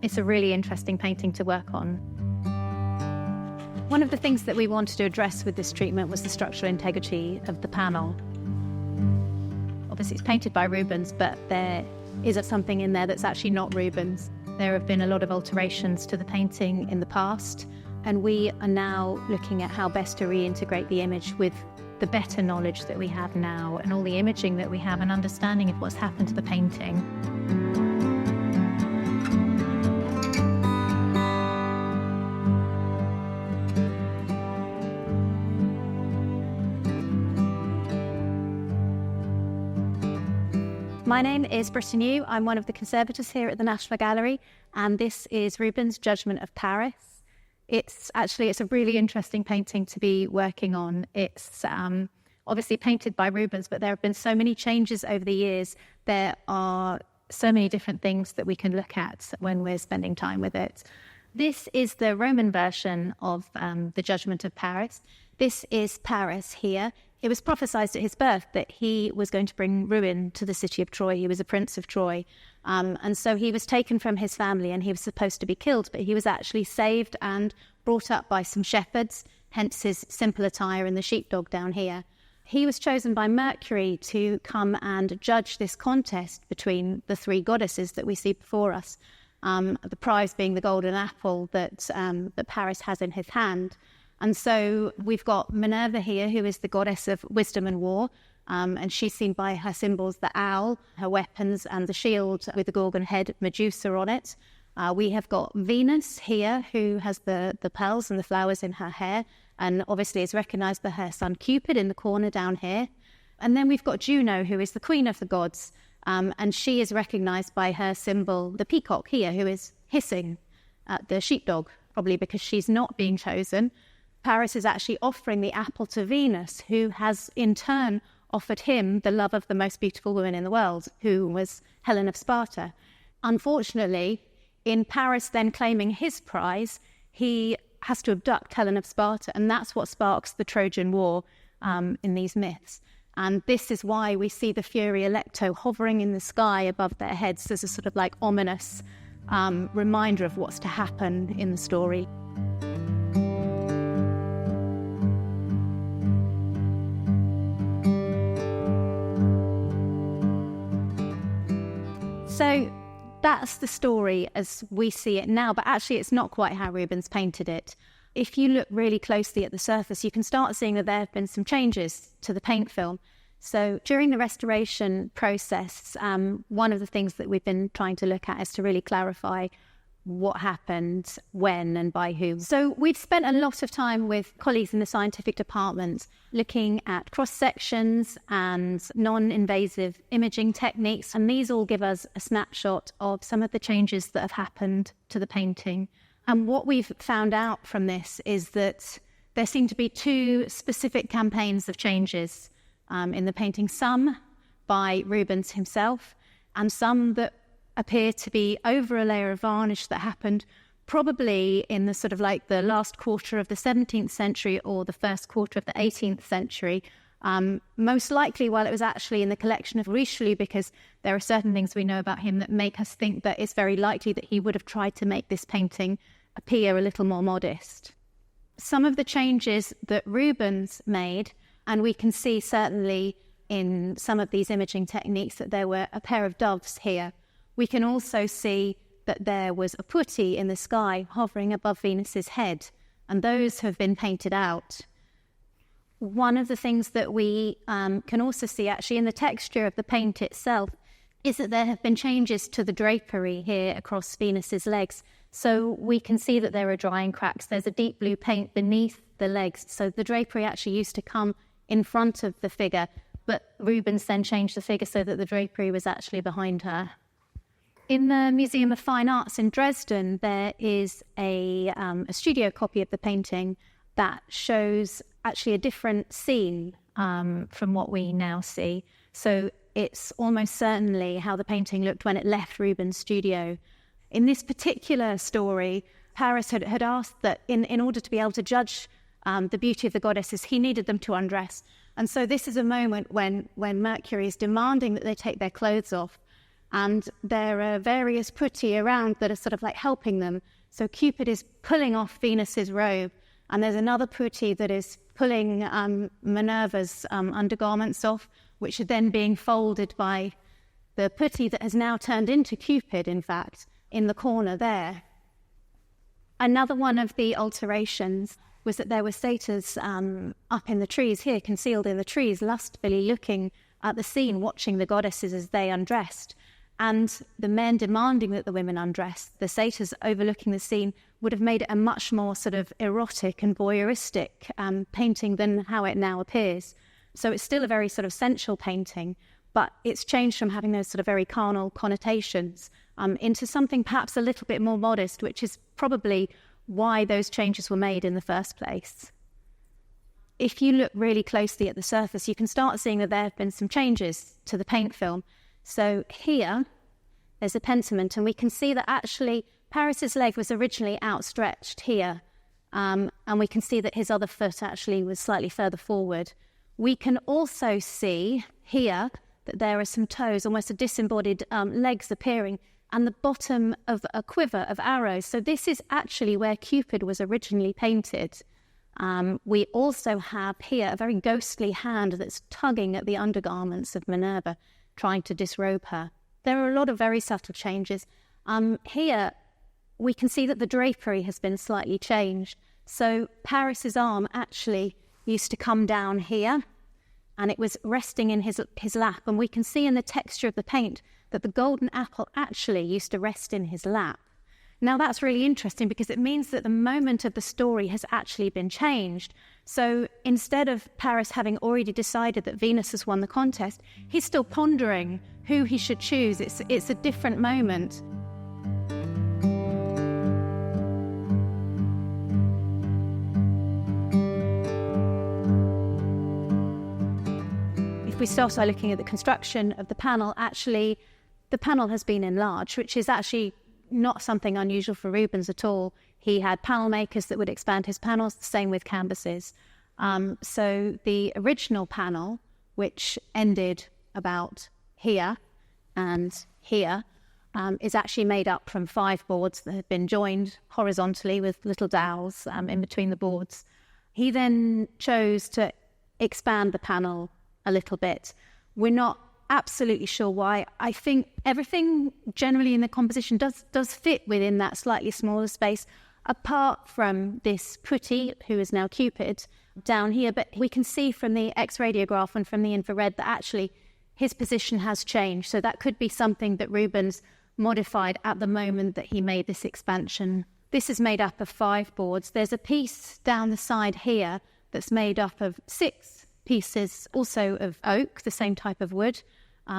It's a really interesting painting to work on. One of the things that we wanted to address with this treatment was the structural integrity of the panel. Obviously, it's painted by Rubens, but there is something in there that's actually not Rubens. There have been a lot of alterations to the painting in the past, and we are now looking at how best to reintegrate the image with the better knowledge that we have now and all the imaging that we have and understanding of what's happened to the painting. My name is Britta. I'm one of the conservators here at the National Gallery, and this is Rubens' Judgement of Paris. It's a really interesting painting to be working on. It's obviously painted by Rubens, but there have been so many changes over the years. There are so many different things that we can look at when we're spending time with it. This is the Roman version of the Judgement of Paris. This is Paris here. It was prophesied at his birth that he was going to bring ruin to the city of Troy. He was a prince of Troy. And so he was taken from his family and he was supposed to be killed, but he was actually saved and brought up by some shepherds, hence his simple attire and the sheepdog down here. He was chosen by Mercury to come and judge this contest between the three goddesses that we see before us, the prize being the golden apple that Paris has in his hand. And so we've got Minerva here, who is the goddess of wisdom and war, and she's seen by her symbols, the owl, her weapons, and the shield with the Gorgon head, Medusa, on it. We have got Venus here, who has the pearls and the flowers in her hair, and obviously is recognised by her son Cupid in the corner down here. And then we've got Juno, who is the queen of the gods, and she is recognised by her symbol, the peacock here, who is hissing at the sheepdog, probably because she's not being chosen. Paris is actually offering the apple to Venus, who has in turn offered him the love of the most beautiful woman in the world, who was Helen of Sparta. Unfortunately, in Paris then claiming his prize, he has to abduct Helen of Sparta, and that's what sparks the Trojan War in these myths. And this is why we see the Fury Electo hovering in the sky above their heads as a sort of like ominous reminder of what's to happen in the story. So that's the story as we see it now, but actually it's not quite how Rubens painted it. If you look really closely at the surface, you can start seeing that there have been some changes to the paint film. So during the restoration process, one of the things that we've been trying to look at is to really clarify what happened, when and by whom. So we've spent a lot of time with colleagues in the scientific department looking at cross-sections and non-invasive imaging techniques, and these all give us a snapshot of some of the changes that have happened to the painting. And what we've found out from this is that there seem to be two specific campaigns of changes in the painting, some by Rubens himself and some that appear to be over a layer of varnish that happened probably in the sort of like the last quarter of the 17th century or the first quarter of the 18th century, most likely while it was actually in the collection of Richelieu, because there are certain things we know about him that make us think that it's very likely that he would have tried to make this painting appear a little more modest. Some of the changes that Rubens made, and we can see certainly in some of these imaging techniques that there were a pair of doves here. We can also see that there was a putti in the sky hovering above Venus's head, and those have been painted out. One of the things that we can also see actually in the texture of the paint itself is that there have been changes to the drapery here across Venus's legs. So we can see that there are drying cracks. There's a deep blue paint beneath the legs. So the drapery actually used to come in front of the figure, but Rubens then changed the figure so that the drapery was actually behind her. In the Museum of Fine Arts in Dresden, there is a studio copy of the painting that shows actually a different scene from what we now see. So it's almost certainly how the painting looked when it left Rubens' studio. In this particular story, Paris had asked that in order to be able to judge the beauty of the goddesses, he needed them to undress. And so this is a moment when Mercury is demanding that they take their clothes off. And there are various putti around that are sort of like helping them. So Cupid is pulling off Venus's robe, and there's another putti that is pulling Minerva's undergarments off, which are then being folded by the putti that has now turned into Cupid, in fact, in the corner there. Another one of the alterations was that there were satyrs up in the trees here, concealed in the trees, lustfully looking at the scene, watching the goddesses as they undressed. And the men demanding that the women undress, the satyrs overlooking the scene, would have made it a much more sort of erotic and voyeuristic painting than how it now appears. So it's still a very sort of sensual painting, but it's changed from having those sort of very carnal connotations into something perhaps a little bit more modest, which is probably why those changes were made in the first place. If you look really closely at the surface, you can start seeing that there have been some changes to the paint film. So here, there's a pentiment, and we can see that actually Paris's leg was originally outstretched here, and we can see that his other foot actually was slightly further forward. We can also see here that there are some toes, almost a disembodied legs appearing, and the bottom of a quiver of arrows. So this is actually where Cupid was originally painted. We also have here a very ghostly hand that's tugging at the undergarments of Minerva, trying to disrobe her. There are a lot of very subtle changes. Here, we can see that the drapery has been slightly changed. So Paris's arm actually used to come down here, and it was resting in his lap. And we can see in the texture of the paint that the golden apple actually used to rest in his lap. Now that's really interesting because it means that the moment of the story has actually been changed. So instead of Paris having already decided that Venus has won the contest, he's still pondering who he should choose. It's a different moment. If we start by looking at the construction of the panel, actually the panel has been enlarged, which is actually not something unusual for Rubens at all. He had panel makers that would expand his panels, the same with canvases. So the original panel, which ended about here and here, is actually made up from 5 boards that had been joined horizontally with little dowels in between the boards. He then chose to expand the panel a little bit. We're not absolutely sure why. I think everything generally in the composition does fit within that slightly smaller space, apart from this putti, who is now Cupid, down here. But we can see from the X-radiograph and from the infrared that actually his position has changed. So that could be something that Rubens modified at the moment that he made this expansion. This is made up of 5 boards. There's a piece down the side here that's made up of 6 pieces, also of oak, the same type of wood,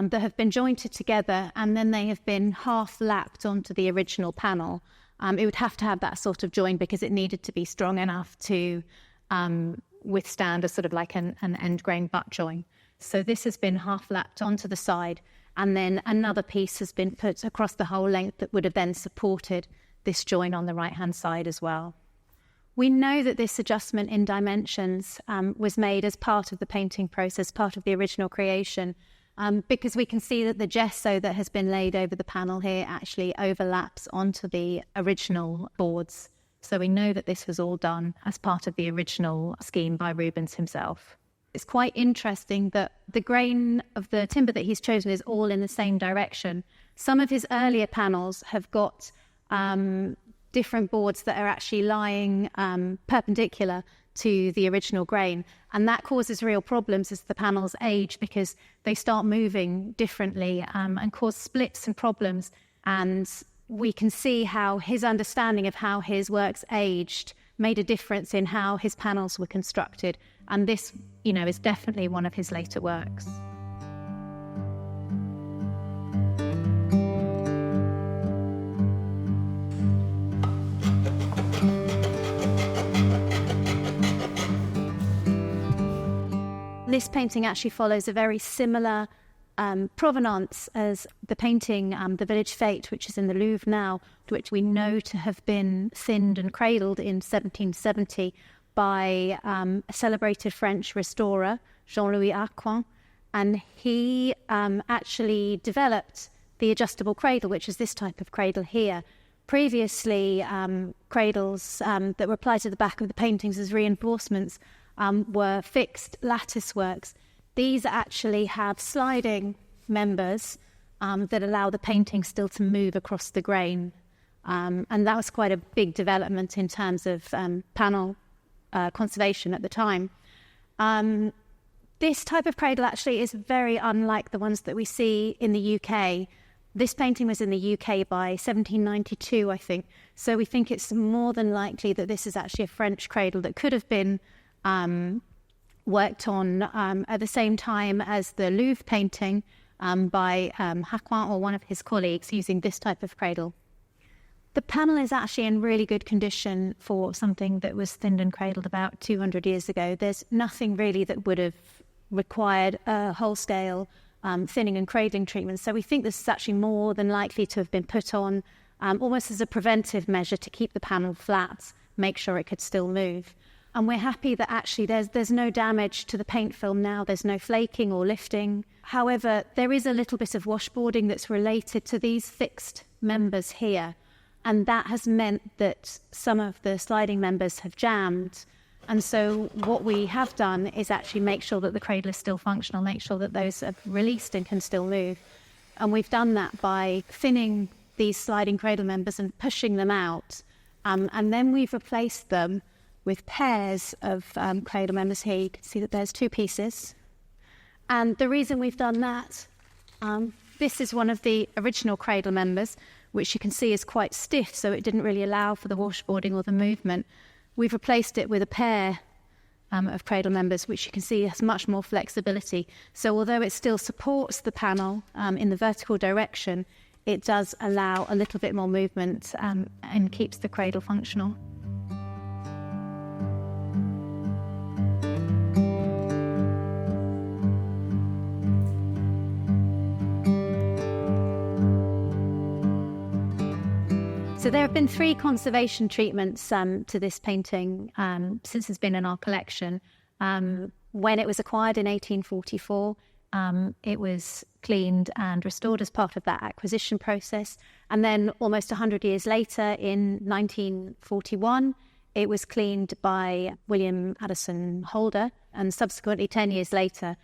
that have been jointed together, and then they have been half lapped onto the original panel. It would have to have that sort of join because it needed to be strong enough to withstand a sort of like an end grain butt join. So this has been half lapped onto the side, and then another piece has been put across the whole length that would have then supported this join on the right-hand side as well. We know that this adjustment in dimensions was made as part of the painting process, part of the original creation, because we can see that the gesso that has been laid over the panel here actually overlaps onto the original boards. So we know that this was all done as part of the original scheme by Rubens himself. It's quite interesting that the grain of the timber that he's chosen is all in the same direction. Some of his earlier panels have got different boards that are actually lying perpendicular to the original grain, and that causes real problems as the panels age because they start moving differently and cause splits and problems. And we can see how his understanding of how his works aged made a difference in how his panels were constructed, and this, is definitely one of his later works. This painting actually follows a very similar provenance as the painting, The Village Fete, which is in the Louvre now, which we know to have been thinned and cradled in 1770 by a celebrated French restorer, Jean-Louis Arquin. And he actually developed the adjustable cradle, which is this type of cradle here. Previously, cradles that were applied to the back of the paintings as reinforcements were fixed lattice works. These actually have sliding members that allow the painting still to move across the grain. And that was quite a big development in terms of panel conservation at the time. This type of cradle actually is very unlike the ones that we see in the UK. This painting was in the UK by 1792, I think. So we think it's more than likely that this is actually a French cradle that could have been worked on at the same time as the Louvre painting by Haquin or one of his colleagues using this type of cradle. The panel is actually in really good condition for something that was thinned and cradled about 200 years ago. There's nothing really that would have required a whole-scale thinning and cradling treatment. So we think this is actually more than likely to have been put on almost as a preventive measure to keep the panel flat, make sure it could still move. And we're happy that actually there's no damage to the paint film now. There's no flaking or lifting. However, there is a little bit of washboarding that's related to these fixed members here. And that has meant that some of the sliding members have jammed. And so what we have done is actually make sure that the cradle is still functional, make sure that those are released and can still move. And we've done that by thinning these sliding cradle members and pushing them out. And then we've replaced them with pairs of cradle members here. You can see that there's two pieces. And the reason we've done that, this is one of the original cradle members, which you can see is quite stiff, so it didn't really allow for the washboarding or the movement. We've replaced it with a pair of cradle members, which you can see has much more flexibility. So although it still supports the panel in the vertical direction, it does allow a little bit more movement and keeps the cradle functional. So there have been 3 conservation treatments to this painting since it's been in our collection. When it was acquired in 1844, it was cleaned and restored as part of that acquisition process. And then almost 100 years later, in 1941, it was cleaned by William Addison Holder. And subsequently, 10 years later,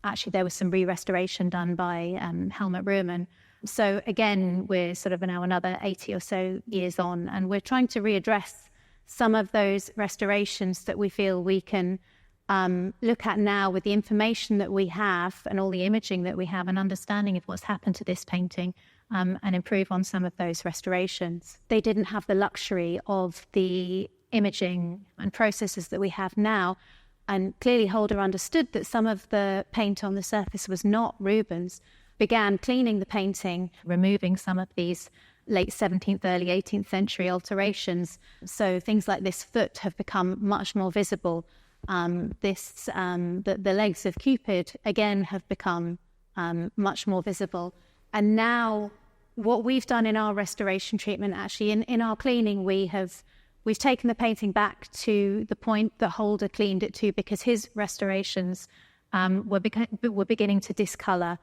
actually there was some re-restoration done by Helmut Rubens. So again, we're sort of now another 80 or so years on, and we're trying to readdress some of those restorations that we feel we can look at now with the information that we have and all the imaging that we have and understanding of what's happened to this painting, and improve on some of those restorations. They didn't have the luxury of the imaging and processes that we have now, and clearly Holder understood that some of the paint on the surface was not Rubens, began cleaning the painting, removing some of these late 17th, early 18th century alterations. So things like this foot have become much more visible. The legs of Cupid, again, have become much more visible. And now what we've done in our restoration treatment, actually in our cleaning, we've taken the painting back to the point that Holder cleaned it to, because his restorations were beginning to discolour.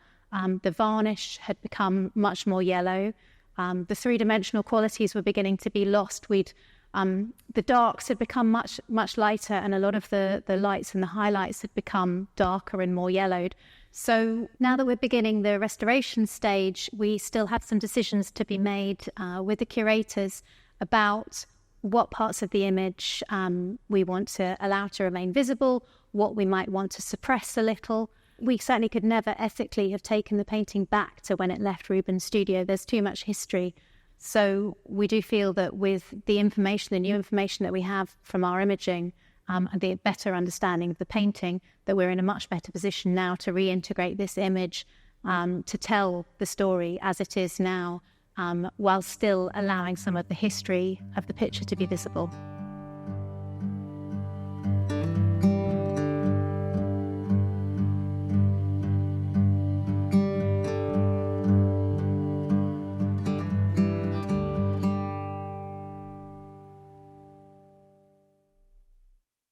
The varnish had become much more yellow. The three-dimensional qualities were beginning to be lost. The darks had become much lighter, and a lot of the lights and the highlights had become darker and more yellowed. So now that we're beginning the restoration stage, we still have some decisions to be made with the curators about what parts of the image we want to allow to remain visible, what we might want to suppress a little. We certainly could never ethically have taken the painting back to when it left Rubens' studio. There's too much history. So we do feel that with the information, the new information that we have from our imaging, and the better understanding of the painting, that we're in a much better position now to reintegrate this image, to tell the story as it is now, while still allowing some of the history of the picture to be visible.